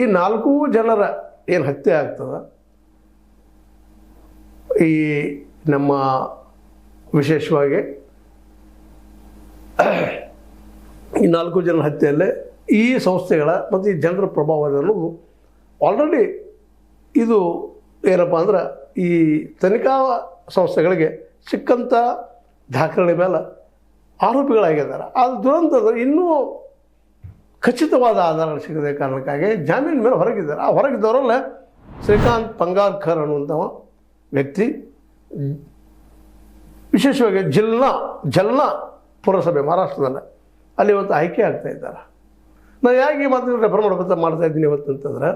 ಈ 4 ಜನರ ಏನು ಹತ್ಯೆ ಆಗ್ತದೆ, ಈ ನಮ್ಮ ವಿಶೇಷವಾಗಿ ಈ 4 ಜನರ ಹತ್ಯೆಯಲ್ಲೇ ಈ ಸಂಸ್ಥೆಗಳ ಮತ್ತು ಈ ಜನರ ಪ್ರಭಾವ ಅನ್ನೋದು ಆಲ್ರೆಡಿ ಇದು ಏನಪ್ಪ ಅಂದ್ರೆ ಈ ತನಿಖಾ ಸಂಸ್ಥೆಗಳಿಗೆ ಸಿಕ್ಕಂಥ ದಾಖಲೆ ಮೇಲೆ ಆರೋಪಿಗಳಾಗಿದ್ದಾರೆ. ಅದು ದುರಂತದ ಇನ್ನೂ ಖಚಿತವಾದ ಆಧಾರ ಸಿಗದೆ ಕಾರಣಕ್ಕಾಗಿ ಜಾಮೀನು ಮೇಲೆ ಹೊರಗಿದ್ದಾರೆ. ಆ ಹೊರಗಿದ್ದವರಲ್ಲೇ ಶ್ರೀಕಾಂತ್ ಪಂಗಾರ್ಕರ್ ಅನ್ನುವಂಥ ವ್ಯಕ್ತಿ ವಿಶೇಷವಾಗಿ ಜಲ್ನಾ ಪುರಸಭೆ ಮಹಾರಾಷ್ಟ್ರದಲ್ಲೇ ಅಲ್ಲಿ ಇವತ್ತು ಆಯ್ಕೆ ಆಗ್ತಾ ಇದ್ದಾರೆ. ನಾನು ಯಾಕೆ ಈ ಮಾತನ್ನು ರೆಫರ್ ಮಾಡ್ತಾ ಇದ್ದೀನಿ ಇವತ್ತು ಅಂತಂದ್ರೆ,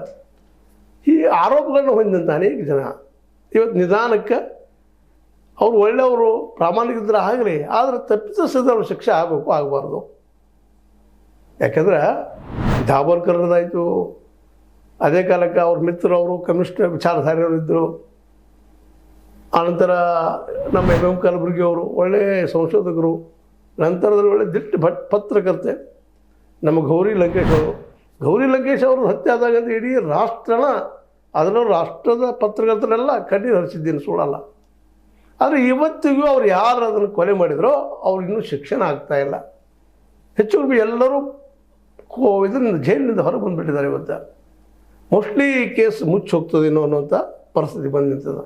ಈ ಆರೋಪಗಳನ್ನ ಹೊಂದಿದಂಥ ಅನೇಕ ಜನ ಇವತ್ತು ನಿಧಾನಕ್ಕೆ ಅವ್ರು ಒಳ್ಳೆಯವರು ಪ್ರಾಮಾಣಿಕರು ಆಗಲಿ, ಆದರೆ ತಪ್ಪಿತಸ್ಥರು ಶಿಕ್ಷೆ ಆಗಬಾರ್ದು. ಯಾಕೆಂದ್ರೆ ದಾಬೋರ್ಕರ್ದಾಯಿತು, ಅದೇ ಕಾಲಕ್ಕೆ ಅವ್ರ ಮಿತ್ರರು ಕಮ್ಯುನಿಸ್ಟ್ ವಿಚಾರಧಾರೆಯವರು ಇದ್ದರು. ಆನಂತರ ನಮ್ಮ ಎಂ ಕಲಬುರ್ಗಿ ಅವರು ಒಳ್ಳೆಯ ಸಂಶೋಧಕರು, ನಂತರದಲ್ಲಿ ಒಳ್ಳೆ ದಿಟ್ಟ ಪತ್ರಕರ್ತೆ ನಮ್ಮ ಗೌರಿ ಲಂಕೇಶ್ ಅವರು ಹತ್ಯೆ ಆದಾಗಂತ ಇಡೀ ರಾಷ್ಟ್ರನ ಅದರಲ್ಲೂ ರಾಷ್ಟ್ರದ ಪತ್ರಕರ್ತರೆಲ್ಲ ಕಣ್ಣೀರು ಹರಿಸಿದ್ದೀನಿ, ಸುಳ್ಳಲ್ಲ. ಆದರೆ ಇವತ್ತಿಗೂ ಅವ್ರು ಯಾರು ಅದನ್ನು ಕೊಲೆ ಮಾಡಿದರೋ ಅವ್ರು ಇನ್ನೂ ಶಿಕ್ಷಣ ಆಗ್ತಾಯಿಲ್ಲ. ಹೆಚ್ಚು ಕಡಿಮೆ ಎಲ್ಲರೂ ಇದರಿಂದ ಜೈಲಿನಿಂದ ಹೊರಗೆ ಬಂದುಬಿಟ್ಟಿದ್ದಾರೆ. ಇವತ್ತು ಮೋಸ್ಟ್ಲಿ ಕೇಸ್ ಮುಚ್ಚಿ ಹೋಗ್ತದೇನೋ ಅನ್ನೋಂಥ ಪರಿಸ್ಥಿತಿ ಬಂದು ನಿಂತದ.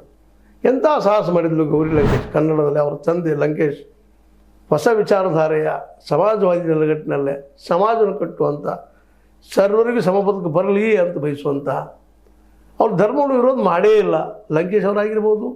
ಎಂಥ ಸಾಹಸ ಮಾಡಿದ್ಲು ಗೌರಿ ಲಂಕೇಶ್. ಕನ್ನಡದಲ್ಲಿ ಅವ್ರ ತಂದೆ ಲಂಕೇಶ್ ಹೊಸ ವಿಚಾರಧಾರೆಯ ಸಮಾಜವಾದಿ ನೆಲೆಗಟ್ಟಿನಲ್ಲೇ ಸಮಾಜವನ್ನು ಕಟ್ಟುವಂಥ, ಸರ್ವರಿಗೂ ಸಮಬದುಕು ಬರಲಿ ಅಂತ ಬಯಸುವಂಥ, ಅವ್ರ ಧರ್ಮಗಳು ವಿರೋಧ ಮಾಡೇ ಇಲ್ಲ. ಲಂಕೇಶ್ ಅವರಾಗಿರ್ಬೋದು,